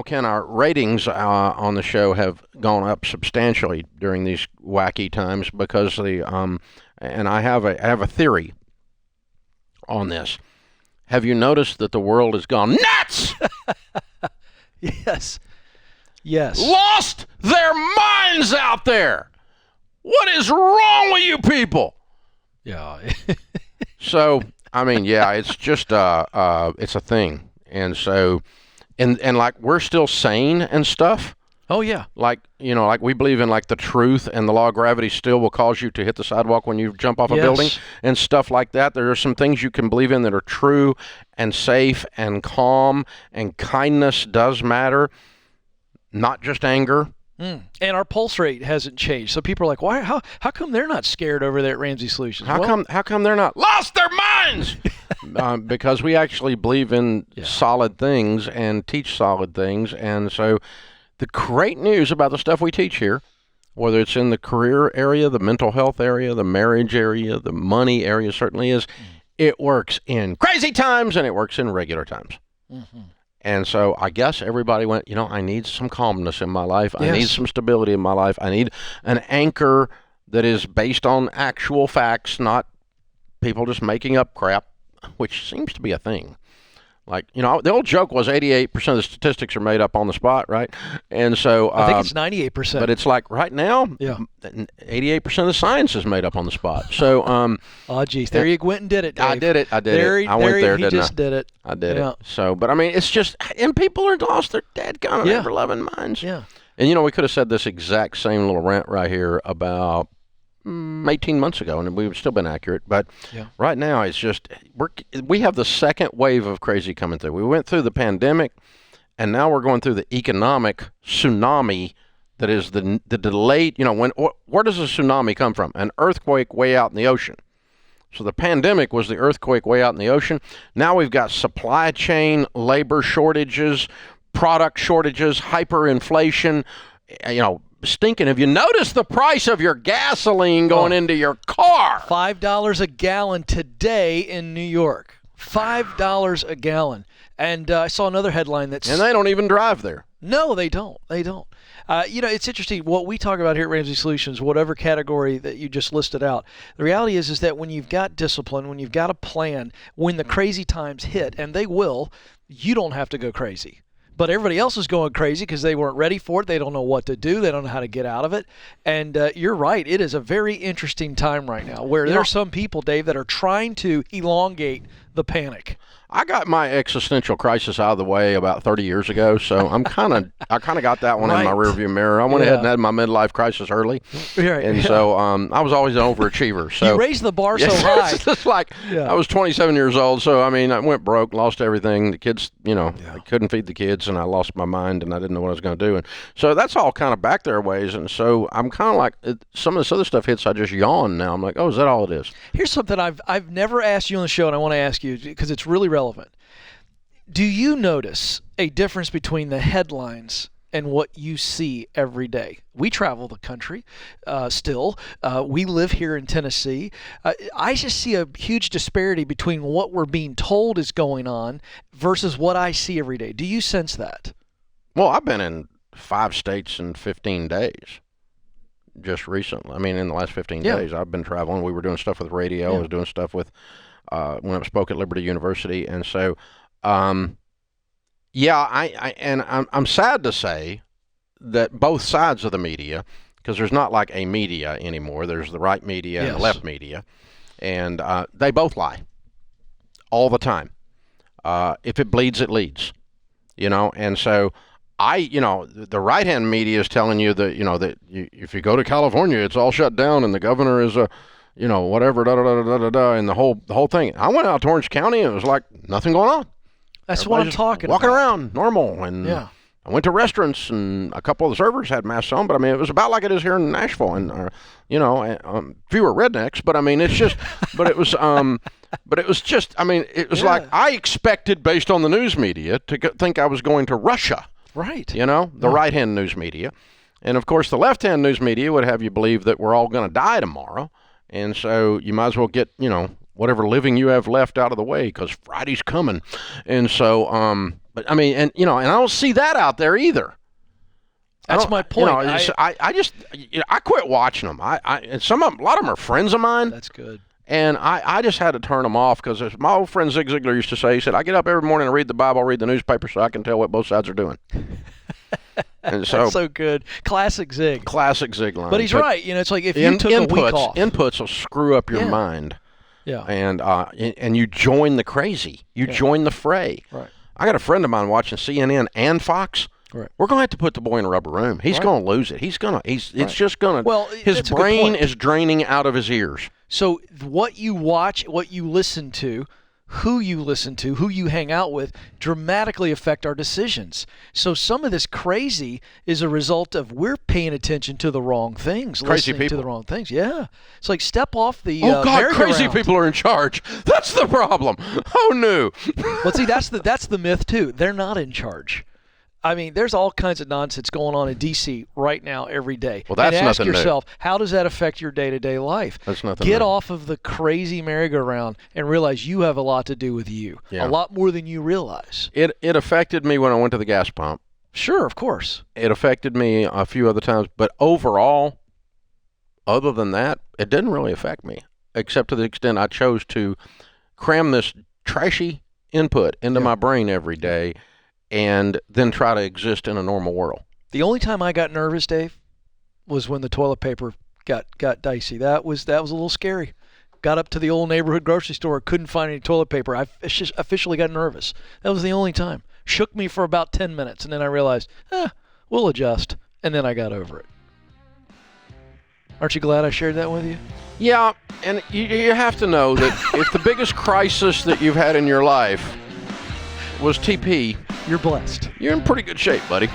Ken, our ratings on the show have gone up substantially during these wacky times because and I have a theory on this. Have you noticed that the world has gone nuts? Yes. Yes. Lost their minds out there. What is wrong with you people? Yeah. So, I mean, yeah, it's just it's a thing. And so and like we're still sane and stuff. Oh yeah. Like, like we believe in like the truth and the law of gravity still will cause you to hit the sidewalk when you jump off a building and stuff like that. There are some things you can believe in that are true and safe and calm, and kindness does matter, not just anger. And our pulse rate hasn't changed. So people are like, why? How come they're not scared over there at Ramsey Solutions? How come they're not lost their minds? Because we actually believe in solid things and teach solid things, and so the great news about the stuff we teach here, whether it's in the career area, the mental health area, the marriage area, the money area, certainly is, it works in crazy times and it works in regular times. Mm-hmm. And so I guess everybody went, I need some calmness in my life. I need some stability in my life. I need an anchor that is based on actual facts, not people just making up crap, which seems to be a thing. Like, the old joke was 88% of the statistics are made up on the spot, right? And so I think it's 98%. But it's like right now, 88% of the science is made up on the spot. So, oh, geez, there you went and did it, Dave. I did it. I went there, didn't I? He just did it. I did it. So, but I mean, it's just, and people are lost their dadgum ever-loving minds. Yeah. And we could have said this exact same little rant right here about 18 months ago, and we would still been accurate. But right now, it's just we have the second wave of crazy coming through. We went through the pandemic, and now we're going through the economic tsunami. That is the delayed. Where does a tsunami come from? An earthquake way out in the ocean. So the pandemic was the earthquake way out in the ocean. Now we've got supply chain, labor shortages, product shortages, hyperinflation. Stinking. Have you noticed the price of your gasoline going into your car? $5 a gallon today in New York. $5 a gallon. And I saw another headline that's... And they don't even drive there. No, they don't. They don't. It's interesting. What we talk about here at Ramsey Solutions, whatever category that you just listed out, the reality is that when you've got discipline, when you've got a plan, when the crazy times hit, and they will, you don't have to go crazy. But everybody else is going crazy because they weren't ready for it. They don't know what to do. They don't know how to get out of it. And you're right. It is a very interesting time right now where there are some people, Dave, that are trying to elongate the panic. I got my existential crisis out of the way about 30 years ago, so I kind of got that one in my rearview mirror. I went ahead and had my midlife crisis early, so I was always an overachiever. So you raised the bar so high. It's just like I was 27 years old, so I mean I went broke, lost everything. The kids, I couldn't feed the kids, and I lost my mind, and I didn't know what I was going to do, and so that's all kind of back there ways. And so I'm kind of like some of this other stuff hits, I just yawn now. I'm like, oh, is that all it is? Here's something I've never asked you on the show, and I want to ask you because it's really relevant. Do you notice a difference between the headlines and what you see every day? We travel the country still. We live here in Tennessee. I just see a huge disparity between what we're being told is going on versus what I see every day. Do you sense that? Well, I've been in 5 states in 15 days. Just recently. I mean, in the last 15 days, I've been traveling. We were doing stuff with radio. I was doing stuff with when I spoke at Liberty University, and so, I'm sad to say that both sides of the media, because there's not like a media anymore. There's the right media and the left media, and they both lie all the time. If it bleeds, it leads, and so. The right-hand media is telling you that, that if you go to California, it's all shut down and the governor is whatever, and the whole thing. I went out to Orange County and it was like nothing going on. That's what I'm talking about. Walking around around normal. And I went to restaurants and a couple of the servers had masks on, but I mean, it was about like it is here in Nashville and, fewer rednecks, but I mean, it's just, but it was just, I mean, it was like I expected based on the news media to think I was going to Russia. Right. The right-hand news media. And, of course, the left-hand news media would have you believe that we're all going to die tomorrow. And so you might as well get, whatever living you have left out of the way because Friday's coming. And so, But I mean, and and I don't see that out there either. That's my point. I quit watching them. And a lot of them are friends of mine. That's good. And I just had to turn them off because my old friend Zig Ziglar used to say, he said, I get up every morning and read the Bible, read the newspaper so I can tell what both sides are doing. And so, that's so good. Classic Zig. Classic Zig line. But he's right. It's like if you took a week off. Inputs will screw up your mind. Yeah. And you join the crazy. You join the fray. Right. I got a friend of mine watching CNN and Fox. Right. We're going to have to put the boy in a rubber room. He's going to lose it. It's just going to. Well, his brain is draining out of his ears. So what you watch, what you listen to, who you hang out with, dramatically affect our decisions. So some of this crazy is a result of we're paying attention to the wrong things, listening people. to the wrong things. Yeah, it's like step off the. Oh God, merry-go-round. crazy people are in charge. That's the problem. Oh no. Well, see, that's the myth too. They're not in charge. I mean, there's all kinds of nonsense going on in D.C. right now every day. Well, that's and ask nothing yourself, how does that affect your day-to-day life? That's nothing Get new. off of the crazy merry-go-round and realize you have a lot to do with you. Yeah. A lot more than you realize. It affected me when I went to the gas pump. Sure, of course. It affected me a few other times, but overall, other than that, it didn't really affect me, except to the extent I chose to cram this trashy input into my brain every day and then try to exist in a normal world. The only time I got nervous, Dave, was when the toilet paper got dicey. That was a little scary. Got up to the old neighborhood grocery store, couldn't find any toilet paper. I officially got nervous. That was the only time. Shook me for about 10 minutes, and then I realized, we'll adjust, and then I got over it. Aren't you glad I shared that with you? Yeah, and you have to know that if the biggest crisis that you've had in your life was TP, you're blessed. You're in pretty good shape, buddy.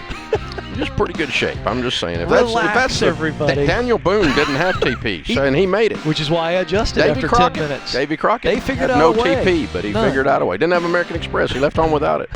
You're just pretty good shape. I'm just saying. Relax, everybody. Daniel Boone didn't have TP, and he made it. Which is why I adjusted after 10 minutes. Davy Crockett they figured had out no a way. TP, but he figured out a way. Didn't have American Express. He left home without it.